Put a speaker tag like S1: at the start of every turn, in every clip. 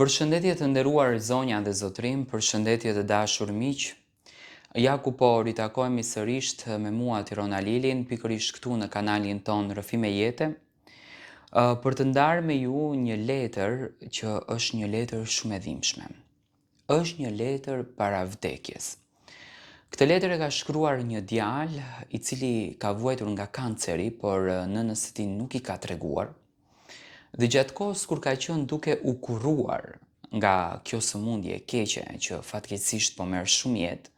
S1: Përshëndetje të nderuar zonja dhe zotrim, përshëndetje të dashur miq. Ja ku po ritakojmë sërish me mua Tirona Lilin, pikërisht këtu në kanalin ton Rrëfime Jete, për të ndarë me ju një letër që është një letër shumë e dhimbshme. Është një letër para vdekjes. Këtë letër e ka shkruar një djalë i cili ka vuajtur nga kanceri, por nënës së tij nuk i ka treguar. Dhe gjatë kohës kur ka qenë duke u kurruar nga kjo sëmundje e keqe që fatkeqësisht po merr shumë jetë,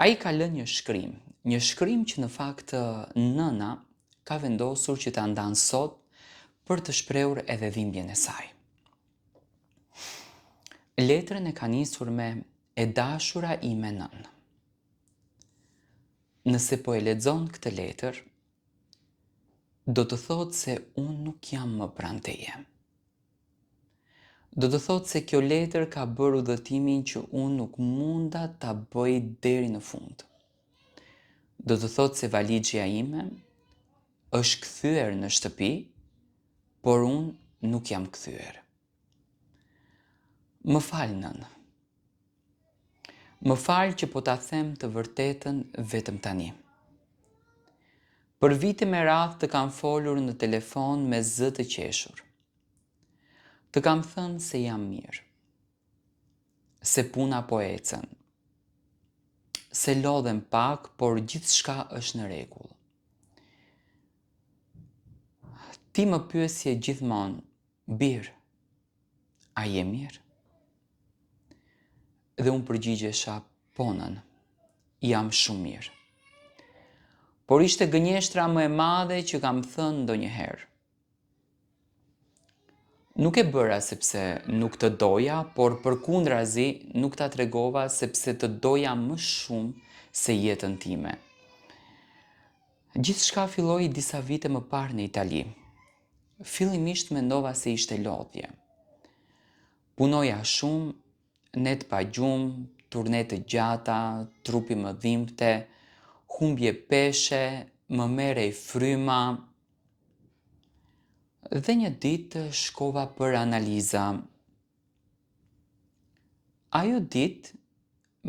S1: ai ka lënë një shkrim që në fakt nëna ka vendosur që ta ndanë sot për të shprehur edhe dhimbjen e saj. Letrën e ka nisur me "E dashura ime nën". Nëse po e lexon këtë letër, do të thotë se unë nuk jam më pranë teje. Do të thotë se kjo letër ka bërë udhëtimin që unë nuk munda ta bëj deri në fund. Do të thotë se valixhja ime është kthyer në shtëpi, por unë nuk jam kthyer. Më fal nën. Më fal që po ta them të vërtetën vetëm tani. Për vite me radhë të kam folur në telefon me zë të qeshur. Të kam thënë se jam mirë, se puna po ecën, se lodhem pak, por gjithçka është në rregull. Ti më pyesje gjithmonë, Bir, a je mirë? Dhe unë përgjigjesha, po nën, jam shumë mirë. Por ishte gënjeshtra më e madhe që kam thënë ndonjëherë. Nuk e bëra sepse nuk të doja, por përkundrazi nuk ta tregova sepse të doja më shumë se jetën time. Gjithçka filloi disa vite më parë në Itali. Fillimisht mendova se ishte lodhje. Punoja shumë, net pa gjumë, turne të gjata, trupi më dhimbte, humbje peshe, më merrej fryma. Dhe një ditë shkova për analiza. Ajo ditë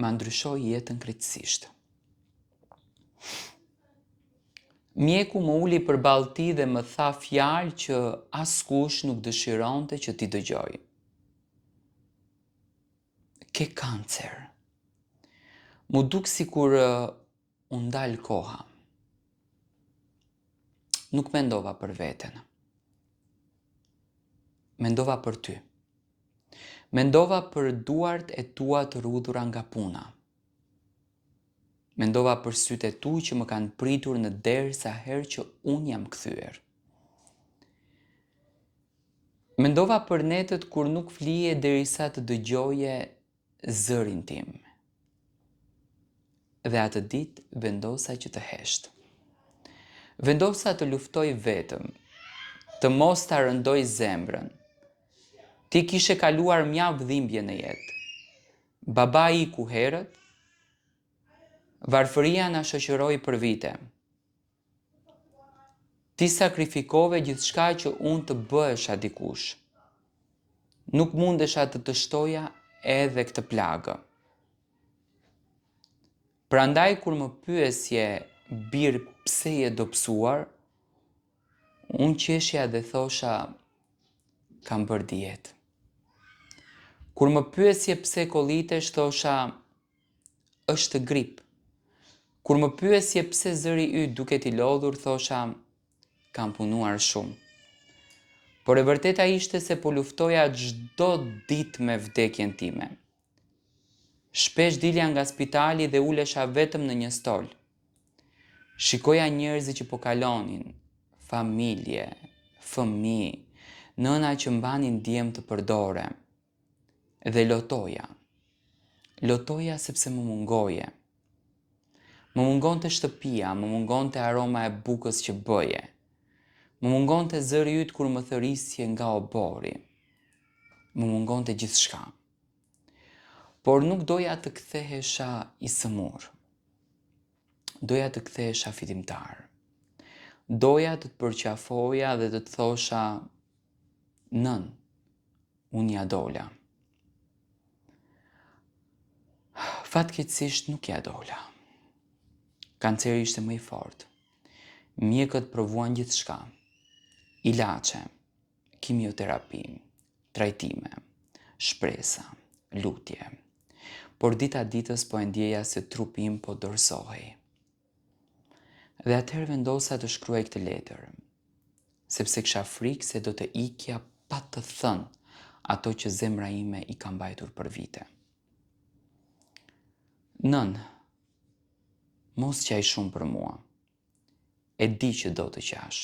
S1: ma ndryshoi jetën krejtësisht. Mjeku më uli përballë tij dhe më tha fjalë që askush nuk dëshironte që ti dëgjoj. Ke kancer. Mu duk sikur u ndal koha. Nuk mendova për veten. Mendova për ty. Mendova për duart e tua të rrudhura nga puna. Mendova për sytë e tu që më kanë pritur në derë sa herë që unë jam kthyer. Mendova për netët kur nuk flije derisa të dëgjoje zërin tim. Dhe atë ditë vendosa që të hesht. Vendosa të luftoj vetëm, të mos ta rëndoj zemrën. Ti kishe kaluar mjaft dhimbje në jetë. Baba iku herët, varfëria na shoqëroi për vite. Ti sakrifikove gjithçka që unë të bëhesha dikush. Nuk mundesha të shtoja edhe këtë plagë. Prandaj kur më pyesje, Bir, pse je dobësuar, unë qeshja dhe thosha, kam bërë dietë. Kur më pyesje pse kollitesh, thosha, është grip. Kur më pyesje pse zëri yt duket i lodhur, thosha, kam punuar shumë. Por e vërteta ishte se po luftoja çdo ditë me vdekjen time. Shpesh dilja nga spitali dhe ulesha vetëm në një stol. Shikoja njerëzit që po kalonin, familje, fëmijë, nëna që mbanin djem të përdore. Dhe lotoja. Lotoja sepse më mungoje. Më mungonte shtëpia, më mungonte aroma e bukës që bëje. Më mungonte zëri yt kur më thërisje nga obori. Më mungonte gjithçka. Por nuk doja të kthehesha i sëmur. Doja të kthehesha fitimtar. Doja të të përqafoja dhe të të thosha, nën, unë ja dola. Fatkeqësisht nuk ja dola. Kanceri ishte më i fortë. Mjekët provuan gjithçka. Ilaçe, kimioterapi, trajtime, shpresa, lutje. Por dita ditës po e ndjeja se trupi im po dorëzohej. Dhe atëherë vendosa të shkruaj këtë letër, sepse kisha frikë se do të ikja pa të thënë ato që zemra ime i ka mbajtur për vite. Nën, mos qaj shumë për mua. E di që do të qash.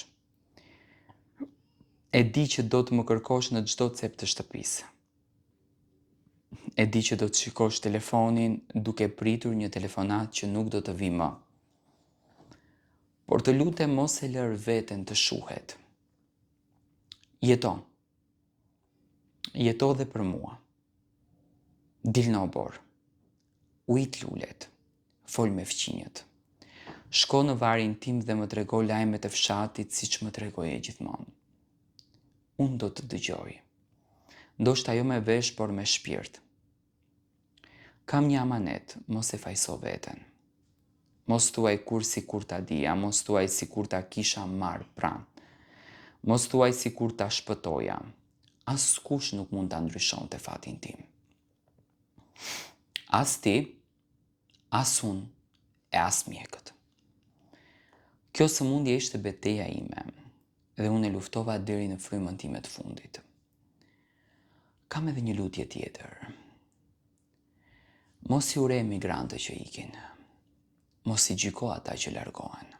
S1: E di që do të më kërkosh në çdo cep të shtëpisë. E di që do të shikosh telefonin duke pritur një telefonat që nuk do të vi më. Por të lutem mos e lër veten të shuhet. Jeto. Jeto dhe për mua. Dil në obor. Ujt lulet. Fol me fqinjët. Shko në varin tim dhe më trego lajmet e fshatit siç më tregoje gjithmonë. Unë do të dëgjoj. Ndoshta jo me vesh, por me shpirt. Kam një amanet, mos e fajso veten. Mos thuaj kur si kur ta dija, mos thuaj si kur ta kisha marrë pranë. Mos thuaj si kur ta shpëtoja. Askush nuk mund ta ndryshonte fatin tim. As ti, as unë, e as mjekët. Kjo sëmundje ishte betejë ime, dhe unë e luftova deri në frymën time të fundit. Kam edhe një lutje tjetër. Mos i ure emigrante që ikin. Mos i gjyko ata që largohen.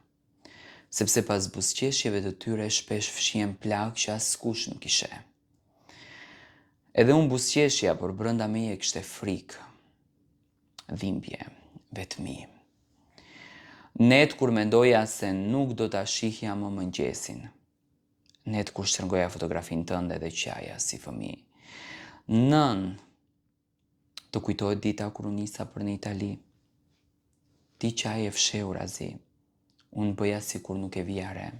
S1: Sepse pas buzëqeshjeve të tyre shpesh fshihen plagë që askush nuk i sheh. Edhe unë buzëqeshja, por brenda meje kishte frikë, dhimbje, vetmi. Net kur mendoja se nuk do ta shihja më mëngjesin. Net kur shtrëngoja fotografin tënde dhe qaja si fëmijë. Nën, të kujtohet dita kur unë nisa për në Itali. Ti qaje fshehur azi. Unë bëja si kur nuk e vija re.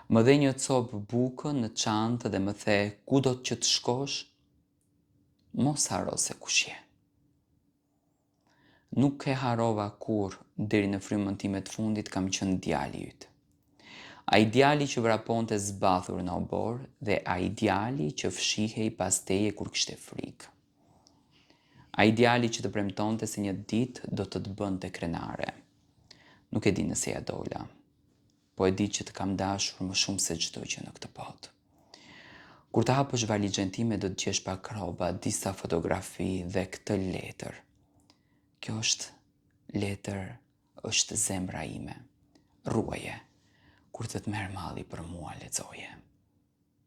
S1: Më dhe një copë bukë në çantë dhe më the, ku do që të shkosh? Mos haro se kush je. Nuk e harova kur, deri në frymën time të fundit, kam qenë djali yt. Ai djali që vraponte zbathur në obor dhe ai djali që fshihej pas teje kur kishte frikë. Ai djali që të premtonte se një ditë do të bënte krenare. Nuk e di nëse ja dola, po e di që të kam dashur më shumë se çdo gjë në këtë botë. Kur të hapësh valixhen time do të gjesh pak rroba, disa fotografi dhe këtë letër. Kjo është letër, është zemra ime. Ruaje, kur të të merr malli për mua lexoje.